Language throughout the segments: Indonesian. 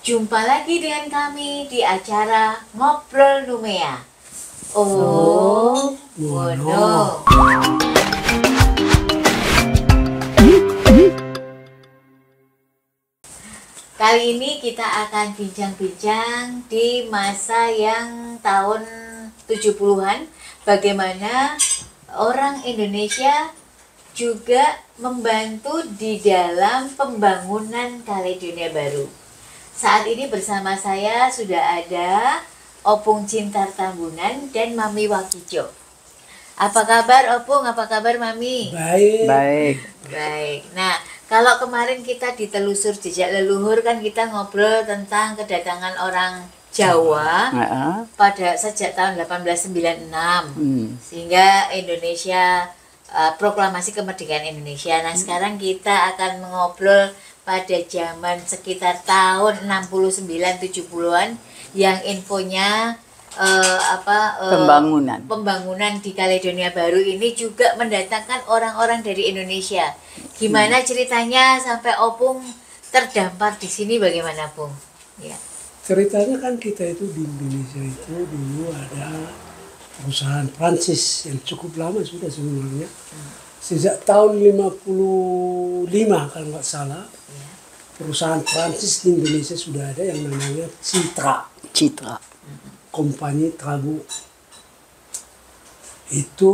Jumpa lagi dengan kami di acara Ngobrol Numea. Oh, Wono. Kali ini kita akan bincang-bincang di masa yang tahun 70-an, bagaimana orang Indonesia juga membantu di dalam pembangunan Kaledonia Baru. Saat ini bersama saya sudah ada Opung Cintar Tambunan dan Mami Wakijo. Apa kabar Opung? Apa kabar Mami? Baik. Baik. Nah, kalau kemarin kita ditelusur jejak leluhur kan kita ngobrol tentang kedatangan orang Jawa pada sejak tahun 1896 sehingga Indonesia proklamasi kemerdekaan Indonesia. Nah, sekarang kita akan mengobrol pada zaman sekitar tahun 69-70-an yang infonya pembangunan di Kaledonia Baru ini juga mendatangkan orang-orang dari Indonesia. Gimana ceritanya sampai Opung terdampar di sini, bagaimana Pung? Ya. Ceritanya kan kita itu di Indonesia itu dulu ada perusahaan Prancis yang cukup lama sudah sebenarnya. Sejak tahun 55 kalau nggak salah, perusahaan Prancis di Indonesia sudah ada yang namanya Citra. Kompani Trago. Itu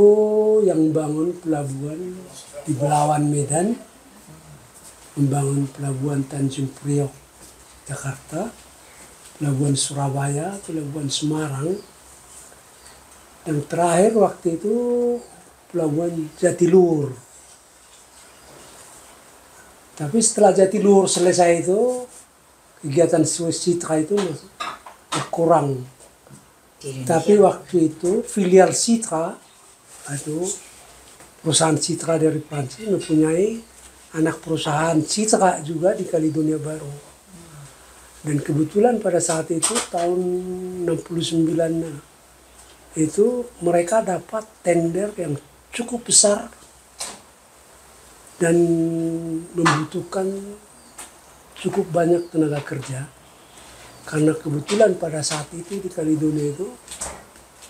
yang bangun pelabuhan di Belawan Medan, membangun pelabuhan Tanjung Priok Jakarta, pelabuhan Surabaya, pelabuhan Semarang, dan terakhir waktu itu pelabuhan Jatiluhur. Tapi setelah Jatiluhur selesai itu, kegiatan Citra itu berkurang. Tapi waktu itu filial Citra, atau perusahaan Citra dari Prancis mempunyai anak perusahaan Citra juga di Kaledonia Baru. Dan kebetulan pada saat itu tahun 69 itu mereka dapat tender yang cukup besar dan membutuhkan cukup banyak tenaga kerja. Karena kebetulan pada saat itu di Kaledonia itu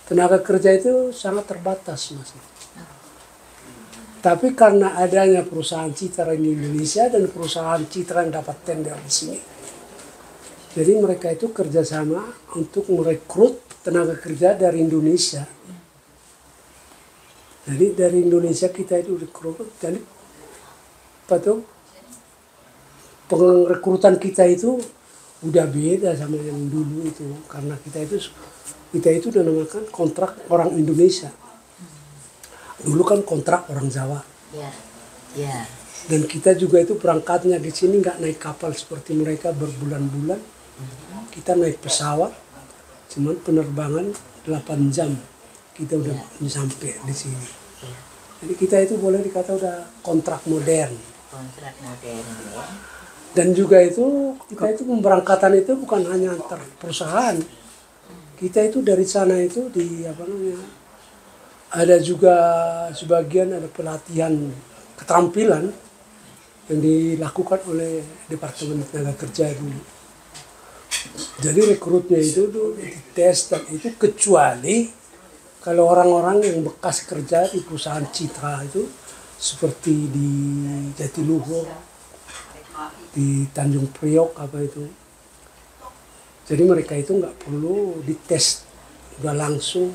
tenaga kerja itu sangat terbatas, Mas. Tapi karena adanya perusahaan Citra di Indonesia dan perusahaan Citra yang dapat tender di sini, jadi mereka itu kerjasama untuk merekrut tenaga kerja dari Indonesia. Jadi dari Indonesia kita itu rekrut. Jadi pengrekrutan kita itu udah beda sama yang dulu itu, karena kita itu dinamakan kontrak orang Indonesia. Dulu kan kontrak orang Jawa. Ya. Dan kita juga itu berangkatnya di sini nggak naik kapal seperti mereka berbulan-bulan. Kita naik pesawat, cuman penerbangan 8 jam kita udah sampai di sini. Jadi kita itu boleh dikata udah kontrak modern. Dan juga itu kita itu pemberangkatan itu bukan hanya antar perusahaan. Kita itu dari sana itu ada juga sebagian ada pelatihan keterampilan yang dilakukan oleh Departemen Tenaga Kerja dulu. Jadi rekrutnya itu dites dan itu kecuali kalau orang-orang yang bekas kerja di perusahaan Citra itu seperti di Jatiluhur, di Tanjung Priok itu. Jadi mereka itu nggak perlu dites, udah langsung.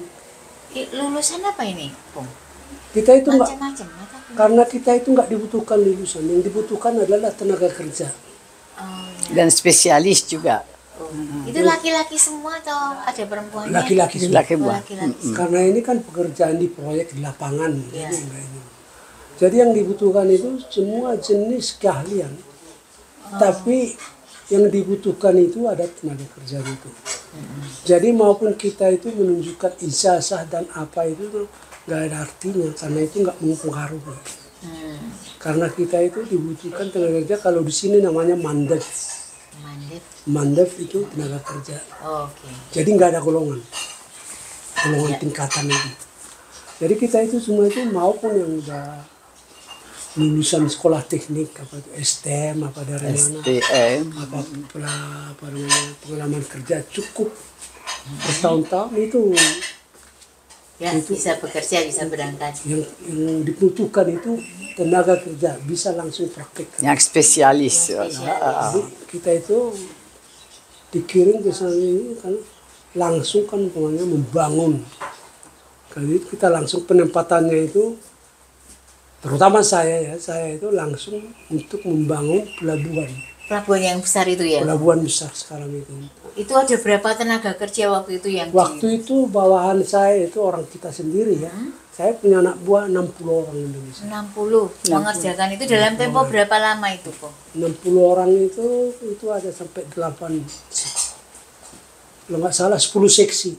Lulusan apa ini, Pung? Kita itu nggak, karena kita itu nggak dibutuhkan lulusan, yang dibutuhkan adalah tenaga kerja. Dan spesialis juga. Itu laki-laki semua atau ada perempuannya? Laki-laki semua. Karena ini kan pekerjaan di proyek di lapangan. Jadi yang dibutuhkan itu semua jenis keahlian. Tapi yang dibutuhkan itu ada tenaga kerja itu. Jadi maupun kita itu menunjukkan ijazah dan apa itu nggak ada artinya, karena itu nggak mempengaruhi. Karena kita itu dibutuhkan tenaga kerja, kalau di sini namanya mandek. Mandep itu tenaga kerja. Jadi nggak ada golongan tingkatan itu. Jadi kita itu semua itu maupun yang udah lulusan sekolah teknik apa itu STM apa dari mana STM. apa pengalaman kerja cukup bertahun-tahun itu Ya, bisa bekerja, bisa berangkat. yang dibutuhkan itu tenaga kerja bisa langsung praktek. Yang spesialis. Jadi kita itu dikirim ke sana ini kan langsung kan umpamanya membangun. Kali itu kita langsung penempatannya itu terutama saya itu langsung untuk membangun pelabuhan. Pelabuhan yang besar itu ya? Pelabuhan besar sekarang itu. Itu ada berapa tenaga kerja waktu itu yang Waktu itu bawahan saya itu orang kita sendiri ya. Saya punya anak buah 60 orang Indonesia. 60 mengerjakan itu dalam tempo berapa lama itu kok? 60 orang itu ada sampai 8 kalau nggak salah 10 seksi.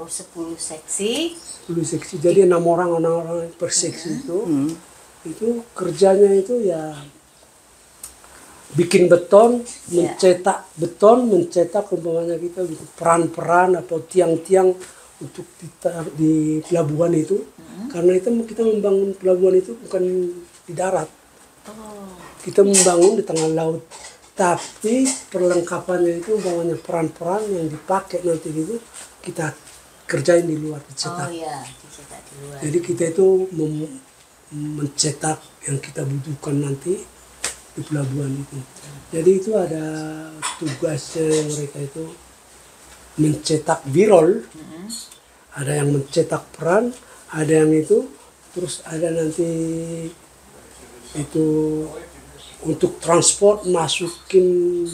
Oh, 10 seksi. 10 seksi. Jadi 6 orang per seksi itu kerjanya itu ya bikin beton, mencetak beton, mencetak umpamanya kita peran-peran atau tiang-tiang untuk di pelabuhan itu. Karena itu kita membangun pelabuhan itu bukan di darat. Kita membangun di tengah laut. Tapi perlengkapannya itu umpamanya peran-peran yang dipakai nanti itu kita kerjain di luar, dicetak. Oh iya, dicetak di luar. Jadi kita itu mencetak yang kita butuhkan nanti di pelabuhan itu. Jadi itu ada tugasnya mereka itu mencetak birol, ada yang mencetak peran, ada yang itu, terus ada nanti itu untuk transport masukin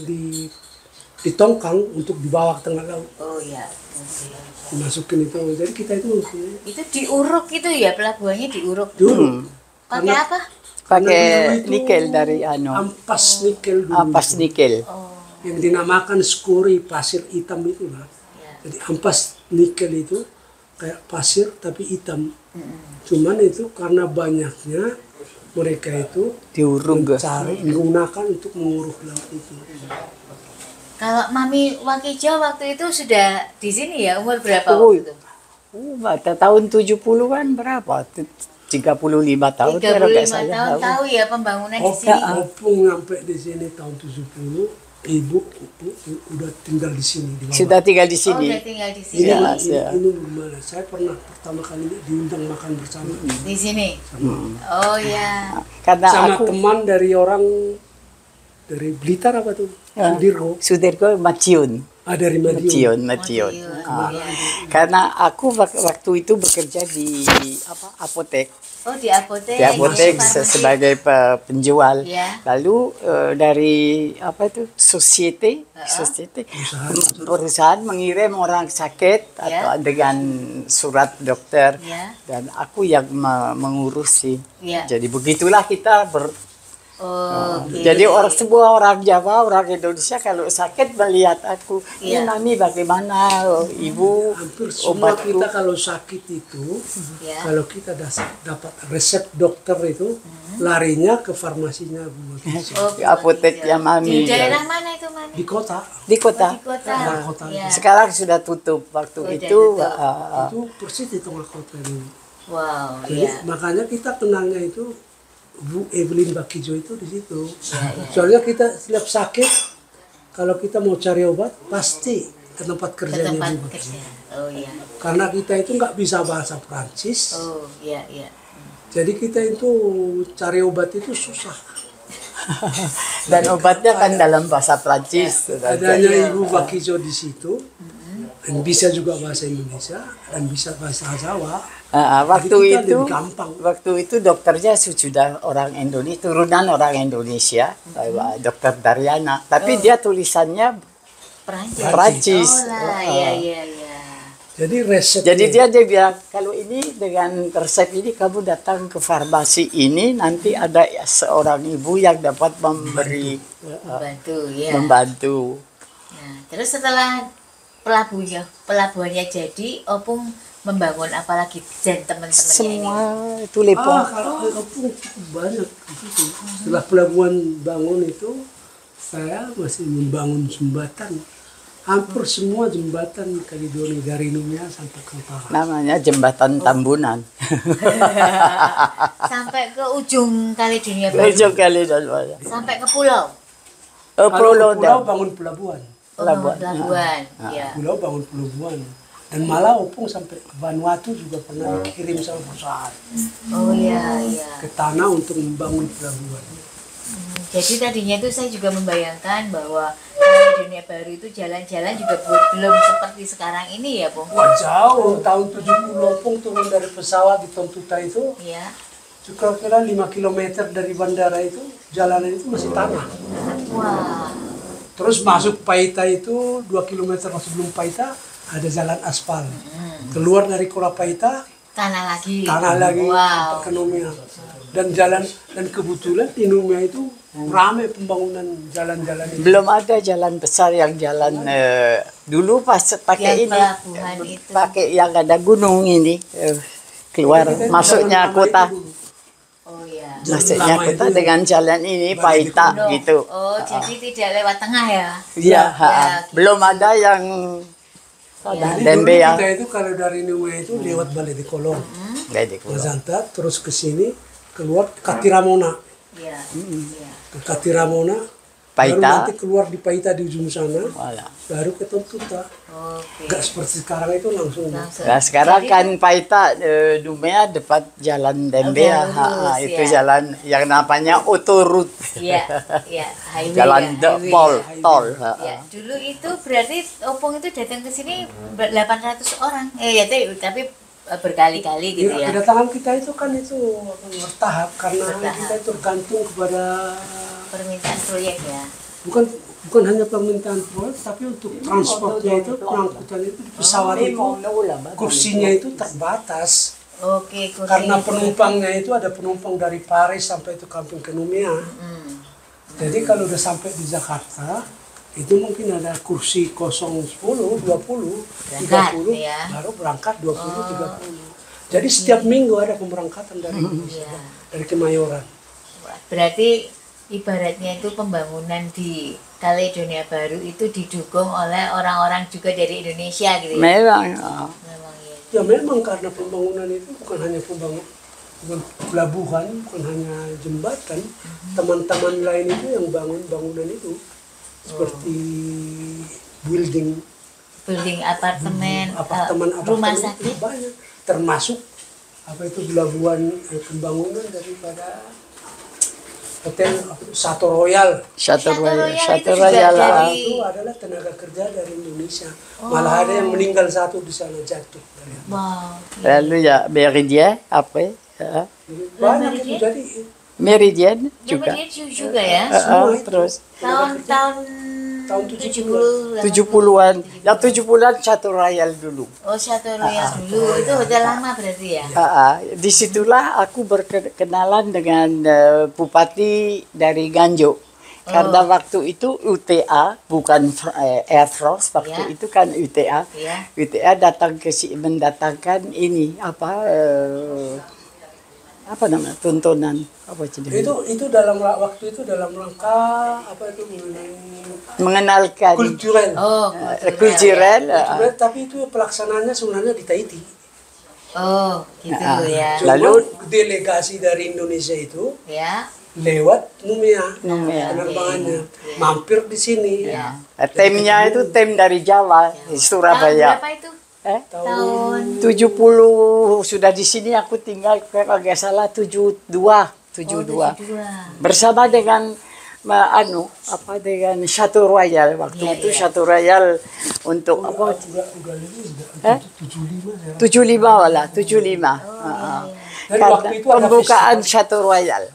di tongkang untuk dibawa ke tengah laut. Oh iya. Dimasukin itu, jadi kita itu diuruk itu ya, pelabuhannya diuruk. Dulu. Pakai apa? Pakai nikel dari ampas nikel dulu. Ampas nikel. Yang dinamakan skuri, pasir hitam itu lah. Jadi ampas nikel itu kayak pasir tapi hitam. Cuman itu karena banyaknya mereka itu mencari, digunakan untuk menguruk laut itu. Kalau Mami Wakijo waktu itu sudah di sini ya, umur berapa waktu itu? Tahun 70-an berapa? 35 tahun. 35 tahun tahu ya pembangunan di sini. Opung sampai di sini tahun 70, ibu udah tinggal di sini. Sudah tinggal di sini. Oh, udah tinggal di sini. Ini gimana? Saya pernah pertama kali diundang makan bersama. Di sini? Oh ya. Karena sama teman dari orang dari Blitar apa tuh? Sudirgo Madiun. Dari Madiun. Karena aku waktu itu bekerja di apotek. Oh, di apotek. Di apotek sebagai penjual. Ya. Lalu dari society perusahaan mengirim orang sakit atau dengan surat dokter dan aku yang mengurusi. Jadi begitulah kita Jadi semua orang Jawa, orang Indonesia kalau sakit melihat aku, ini Mami bagaimana, Ibu? Hampir semua kita kalau sakit itu, kalau kita dapat resep dokter itu, larinya ke farmasinya Bu. Apoteknya Mami. Di daerah mana itu Mami? Di kota. Di kota. Sekarang sudah tutup. Waktu itu persis di tengah kota dulu. Wow. Jadi makanya kita kenalnya itu Bu Evelyn Wakijo itu di situ. Soalnya kita setiap sakit, kalau kita mau cari obat, pasti ke tempat kerjanya Bu Wakijo. Oh iya. Karena kita itu nggak bisa bahasa Prancis. Oh iya. Jadi kita itu cari obat itu susah. Dan obatnya kan dalam bahasa Prancis. Adanya Ibu Wakijo di situ, dan bisa juga bahasa Indonesia dan bisa bahasa Jawa. Waktu itu dokternya sudah orang Indonesia, turunan orang Indonesia, Dokter Daryana. Tapi dia tulisannya Prancis. Iya. Jadi dia bilang kalau ini dengan resep ini kamu datang ke farmasi ini nanti ada seorang ibu yang dapat membantu. Nah, terus setelah pelabuhannya jadi, Opung membangun apalagi dan teman-temannya semua ini? Itu Lepong. Kalau Opung banyak gitu. Setelah pelabuhan bangun itu, saya masih membangun jembatan Hampir semua jembatan Kaledonia dari Numea sampai ke utara. Namanya jembatan Tambunan. Sampai ke ujung Kaledonia Baru. Ujung Kaledonia. Sampai ke pulau. Kalau pulau bangun pelabuhan. Pelabuhan. Ya. Pulau bangun pelabuhan. Dan malah Opung sampai ke Vanuatu juga pernah dikirim sama perusahaan. Oh iya, iya. Ke tanah untuk membangun pelabuhan. Jadi tadinya itu saya juga membayangkan bahwa Kaledonia Baru itu jalan-jalan juga belum seperti sekarang ini ya, Bung. Wah jauh, tahun 70 Opung turun dari pesawat di Tontuta itu. Iya. Kira-kira 5 km dari bandara itu, jalanan itu masih tanah. Wah. Terus masuk Paita itu 2 km sebelum Paita ada jalan aspal. Keluar dari Kota Paita, Tanah lagi. Wow. Ke Numea. Dan kebetulan di Numea itu ramai pembangunan jalan-jalan itu. Belum ada jalan besar yang jalan dulu pas pakai ini, pakai yang ada gunung ini keluar masuknya kota. Oh iya. Masuknya kota dengan jalan ini Paita gitu. Oh jadi tidak lewat tengah ya? Iya. Belum ada yang Dembe ya. Kita itu kalau dari Numea itu lewat Balai di Kolong, Mazanta, terus ke sini keluar Katiramona. Iya. Ke Katiramona, Paita. baru nanti keluar di Paita di ujung sana, baru ke Tontuta. Gak seperti sekarang itu langsung. Nah, sekarang kan Paita Numea dekat jalan Dembe itu jalan yang namanya Otorut. Iya, iya. Jalan tol. Ya, dulu itu berarti Opung itu datang ke sini 800 orang. Ya, tapi berkali-kali gitu ya. Kedatangan kita itu kan itu bertahap karena kita itu tergantung kepada permintaan proyek ya. Bukan hanya permintaan proyek, tapi untuk transportnya itu, pengangkutan itu di pesawat itu kursinya itu terbatas. Oke, karena penumpangnya itu ada penumpang dari Paris sampai itu kampung ke Numea. Jadi kalau udah sampai di Jakarta itu mungkin ada kursi kosong 10, 20, 30, baru berangkat 20, 30. Jadi setiap minggu ada pemberangkatan dari Indonesia, dari Kemayoran. Berarti ibaratnya itu pembangunan di Kaledonia Baru itu didukung oleh orang-orang juga dari Indonesia gitu ya? Memang. Ya memang karena pembangunan itu bukan hanya pelabuhan, bukan hanya jembatan, teman-teman lain itu yang bangun bangunan itu. Seperti building apartemen rumah sakit banyak, termasuk apa itu pelabuhan pembangunan daripada hotel Chateau Royal itu adalah tenaga kerja dari Indonesia. Malah ada yang meninggal satu di sana jatuh. Lalu ya Meridian apa ya? Banyak itu jadi Meridian juga. Ya. Terus tahun 70-an. Yang 70-an Chateau Royal dulu. Oh, Chateau Royal dulu. Itu hotel lama berarti ya? Disitulah aku berkenalan dengan Bupati dari Nganjuk. Karena waktu itu UTA, bukan Air Force, waktu itu kan UTA. UTA mendatangkan ini apa namanya tuntunan apa itu dalam waktu itu dalam rangka apa itu mengenalkan kultural tapi itu pelaksanaannya sebenarnya di Tahiti. Gitu ya. Lalu delegasi dari Indonesia itu lewat Numea penerbangannya mampir di sini. Timnya itu tim dari Jawa, Surabaya. Berapa itu? Tahun 70 sudah di sini aku tinggal kalau nggak salah 72 bersama dengan dengan Chateau Royal waktu itu Chateau Royal untuk apa 75 karena pembukaan Chateau Royal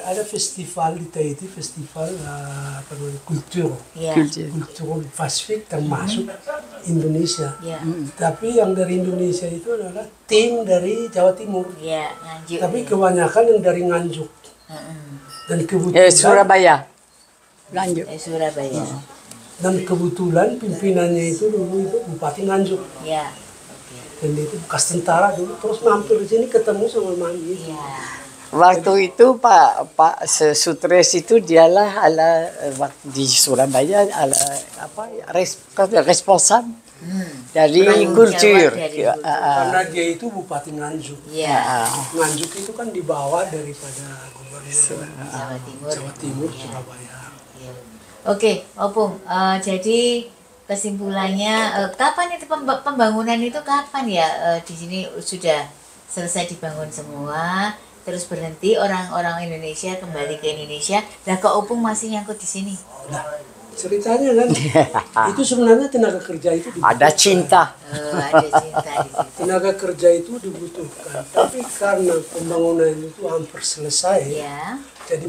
ada festival di Tahiti, festival kultur Pasifik termasuk Indonesia. Tapi yang dari Indonesia itu adalah tim dari Jawa Timur. Tapi kebanyakan yang dari Nganjuk. Dan kebetulan Surabaya. Nganjuk. Surabaya. Dan kebetulan pimpinannya itu dulu itu Bupati Nganjuk. Dan itu bekas tentara dulu, terus mampir di sini ketemu sama Mami. Waktu itu Pak Sutres itu dialah waktu di Surabaya responsan dari kultur. Karena dia itu Bupati Nganjuk. Nganjuk itu kan dibawa daripada Gubernur Jawa Timur Surabaya. Oke, Opung. Jadi kesimpulannya, kapan itu pembangunan itu kapan ya? Di sini sudah selesai dibangun semua, terus berhenti, orang-orang Indonesia kembali ke Indonesia. Lah kok Opung masih nyangkut di sini? Nah, ceritanya kan itu sebenarnya tenaga kerja itu dibutuhkan. Ada cinta. Ada cinta di situ. Tenaga kerja itu dibutuhkan, tapi karena pembangunan itu hampir selesai, jadi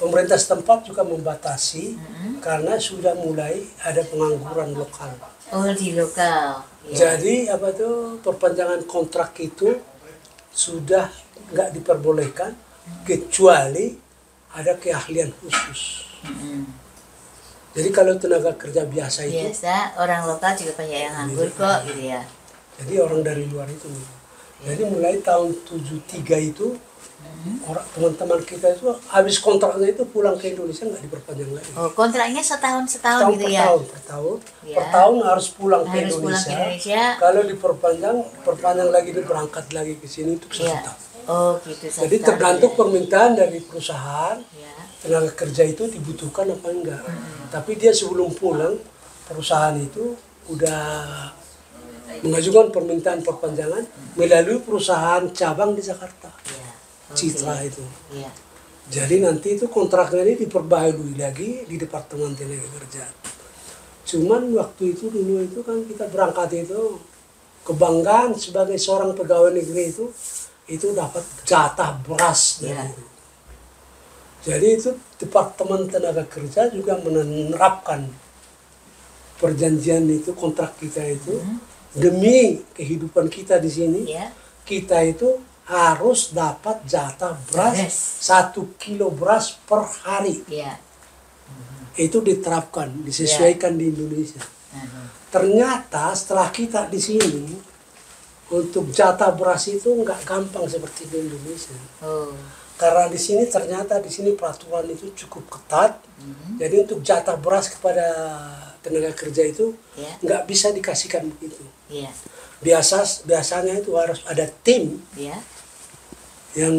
pemerintah setempat juga membatasi karena sudah mulai ada pengangguran lokal. Oh, di lokal. Jadi perpanjangan kontrak itu sudah nggak diperbolehkan kecuali ada keahlian khusus. Jadi kalau tenaga kerja biasa itu orang lokal juga banyak yang nganggur kok gitu ya. Jadi orang dari luar itu. Jadi mulai tahun 73 itu teman-teman kita itu habis kontraknya itu pulang ke Indonesia nggak diperpanjang lagi. Oh, kontraknya setahun gitu ya? Per tahun harus pulang ke Indonesia. Kalau perpanjang lagi dia berangkat lagi ke sini untuk 1 tahun. Oh gitu. Jadi tergantung permintaan dari perusahaan. Tenaga kerja itu dibutuhkan apa enggak. Tapi dia sebelum pulang, perusahaan itu udah mengajukan permintaan perpanjangan melalui perusahaan cabang di Jakarta, Citra itu. Jadi nanti itu kontraknya ini diperbaharui lagi di Departemen Tenaga Kerja. Cuman waktu itu dulu itu kan kita berangkat itu kebanggaan sebagai seorang pegawai negeri itu dapat jatah beras dari itu. Jadi itu Departemen Tenaga Kerja juga menerapkan perjanjian itu, kontrak kita itu demi kehidupan kita di sini. Kita itu harus dapat jatah beras 1 kilo beras per hari. Itu diterapkan, disesuaikan di Indonesia. Ternyata setelah kita di sini untuk jatah beras itu nggak gampang seperti di Indonesia. Karena di sini ternyata peraturan itu cukup ketat. Jadi untuk jatah beras kepada tenaga kerja itu nggak bisa dikasihkan begitu. Biasanya itu harus ada tim yang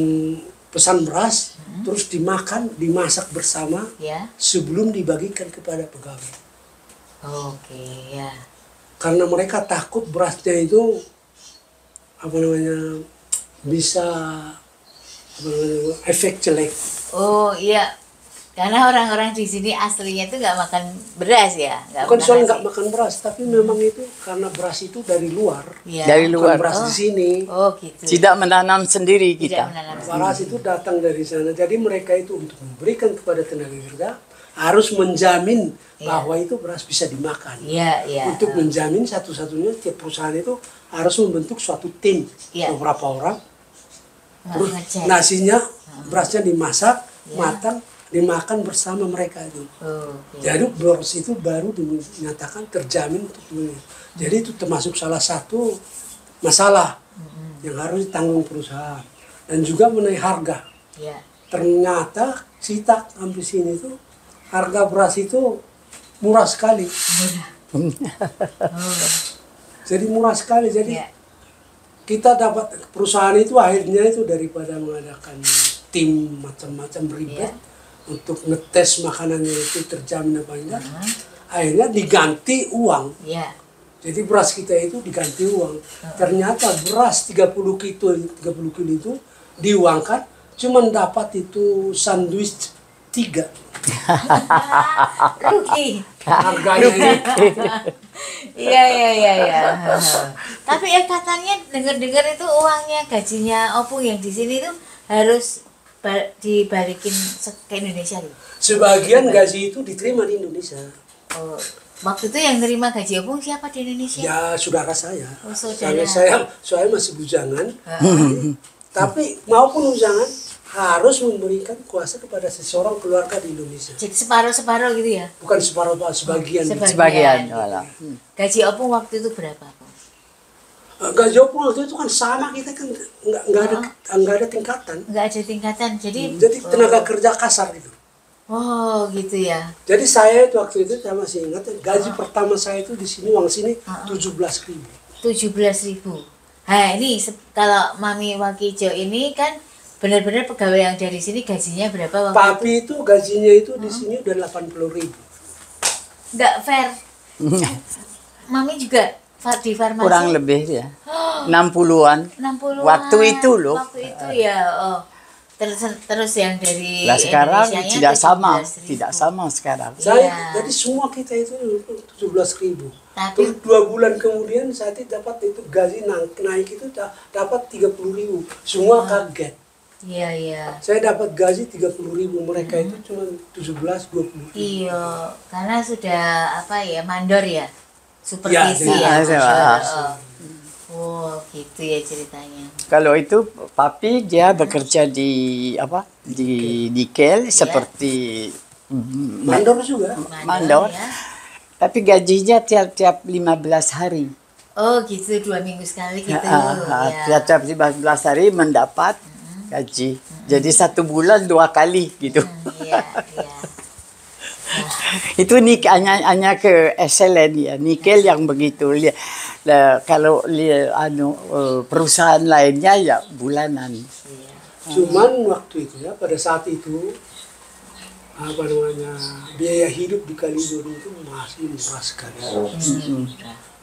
pesan beras terus dimasak bersama sebelum dibagikan kepada pegawai. Karena mereka takut berasnya itu bisa efek jelek. Oh iya, karena orang-orang di sini aslinya itu nggak makan beras ya. Bukan soal nggak makan beras, tapi memang itu karena beras itu dari luar. Dari luar. Bukan beras di sini. Oh gitu. Tidak menanam sendiri kita. Beras itu datang dari sana. Jadi mereka itu untuk memberikan kepada tenaga kerja harus menjamin bahwa itu beras bisa dimakan. Untuk menjamin satu-satunya tiap perusahaan itu harus membentuk suatu tim beberapa orang. Terus nasinya, berasnya dimasak, matang, dimakan bersama mereka itu. Jadi beras itu baru dinyatakan terjamin untuk dunia. Jadi itu termasuk salah satu masalah yang harus ditanggung perusahaan. Dan juga mengenai harga. Ternyata Cita sampai sini itu harga beras itu murah sekali. Jadi murah sekali. Jadi kita dapat perusahaan itu akhirnya itu daripada mengadakan tim macam-macam ribet untuk ngetes makanannya itu terjamin apa enggak, akhirnya diganti uang. Jadi beras kita itu diganti uang. Ternyata beras 30 kilo itu diuangkan cuma dapat itu sandwich 3. Rugi. Harganya Iya. Tapi katanya dengar-dengar itu uangnya gajinya Opung yang di sini itu harus dibalikin ke Indonesia nih. Sebagian gaji itu diterima di Indonesia. Waktu itu yang nerima gaji Opung siapa di Indonesia? Ya saudara saya. Saudara. Saya masih bujangan. Tapi maupun bujangan harus memberikan kuasa kepada seseorang keluarga di Indonesia. Jadi separuh-separuh gitu ya? Bukan separuh, sebagian. Sebagian. Gaji Opung waktu itu berapa? Nggak jauh pun waktu itu kan sama, kita kan nggak ada tingkatan. Nggak ada tingkatan, jadi tenaga kerja kasar gitu. Oh gitu ya. Jadi saya itu waktu itu saya masih ingat gaji pertama saya itu di sini uang sini 17.000. 17.000. Nah ini kalau Mami Wakijo ini kan benar-benar pegawai yang dari sini gajinya berapa waktu Papi itu gajinya itu di sini udah 80.000. Nggak fair. Mami juga di farmasi? Kurang lebih ya. 60-an. 60-an. Waktu itu loh. Waktu itu ya. Oh. Terus yang dari sekarang tidak sama, tidak sama sekarang. Jadi semua kita itu 17.000. Terus 2 bulan kemudian saya dapat itu gaji naik itu dapat 30.000. Semua kaget. Iya, iya. Saya dapat gaji 30.000, mereka itu cuma 17-20. Iya, karena sudah apa ya, mandor ya, supervisi ya. Oh, gitu ya ceritanya. Kalau itu Papi dia bekerja di apa? Di nikel seperti mandor juga. Mandor. Ya. Tapi gajinya tiap 15 hari. Oh, gitu, 2 minggu sekali gitu. Ya. Tiap 15 hari mendapat gaji. Jadi 1 bulan 2 kali gitu. Iya, iya. Itu hanya ke SLN ya, nikel yang begitu. Kalau perusahaan lainnya ya bulanan. Cuman waktu itu ya, pada saat itu biaya hidup di Kalijodo itu masih murah sekali.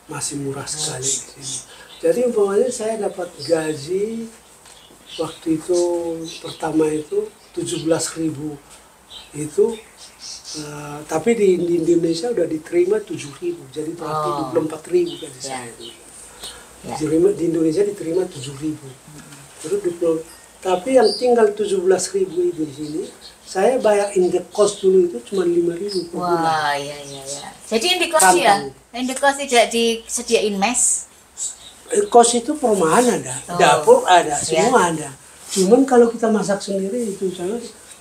Masih murah sekali di sini. Jadi umpamanya saya dapat gaji waktu itu pertama itu 17.000 itu, tapi di Indonesia udah diterima 7.000, jadi berarti 24.000 gaji saya. Di Indonesia diterima 7.000. Terus tapi yang tinggal 17.000 itu di sini, saya bayar indekos dulu itu cuma 5.000 per bulan. Wah, iya. Jadi indekos ya? Indekos tidak disediain mes? Kos itu perumahan ada, dapur ada, semua ada. Cuman kalau kita masak sendiri itu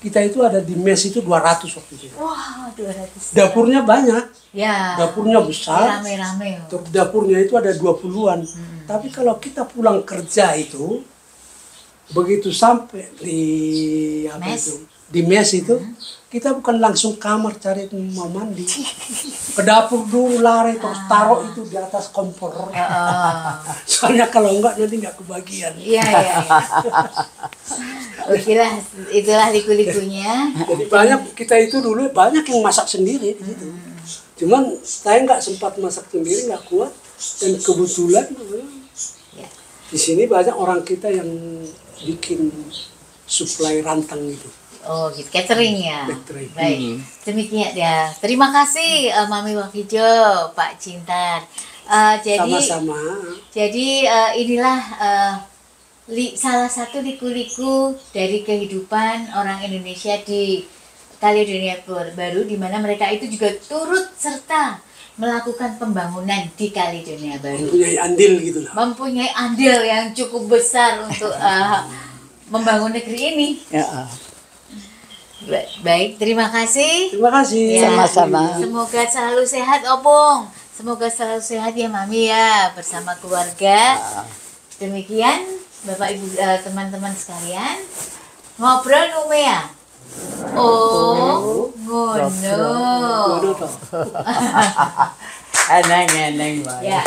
kita itu ada di mes itu 200 waktu itu. Wah, 200. Dapurnya banyak. Ya. Dapurnya besar. Rame-rame. Dapurnya itu ada 20-an. Tapi kalau kita pulang kerja itu begitu sampai di mes itu kita bukan langsung kamar cari mau mandi, ke dapur dulu lari terus taruh itu di atas kompor. Soalnya kalau enggak nanti nggak kebagian. Iya. Itulah liku-likunya. Jadi kita itu dulu banyak yang masak sendiri di situ. Cuman saya nggak sempat masak sendiri, nggak kuat, dan kebetulan di sini banyak orang kita yang bikin suplai rantang itu. Oh gitu, catering ya. Baik, demikian ya. Terima kasih Mami Wakijo, Pak Cintar. Jadi sama-sama. Jadi inilah salah satu liku-liku dari kehidupan orang Indonesia di Kaledonia Baru, di mana mereka itu juga turut serta melakukan pembangunan di Kaledonia Baru. Mempunyai andil gitu lah. Mempunyai andil yang cukup besar untuk membangun negeri ini. Ya. Baik, terima kasih. Terima kasih. Ya, sama-sama. Semoga selalu sehat, Opung. Semoga selalu sehat ya, Mami ya, bersama keluarga. Demikian, Bapak Ibu, teman-teman sekalian. Ngobrol nume ya? Oh, ngono. Eneng. Ya.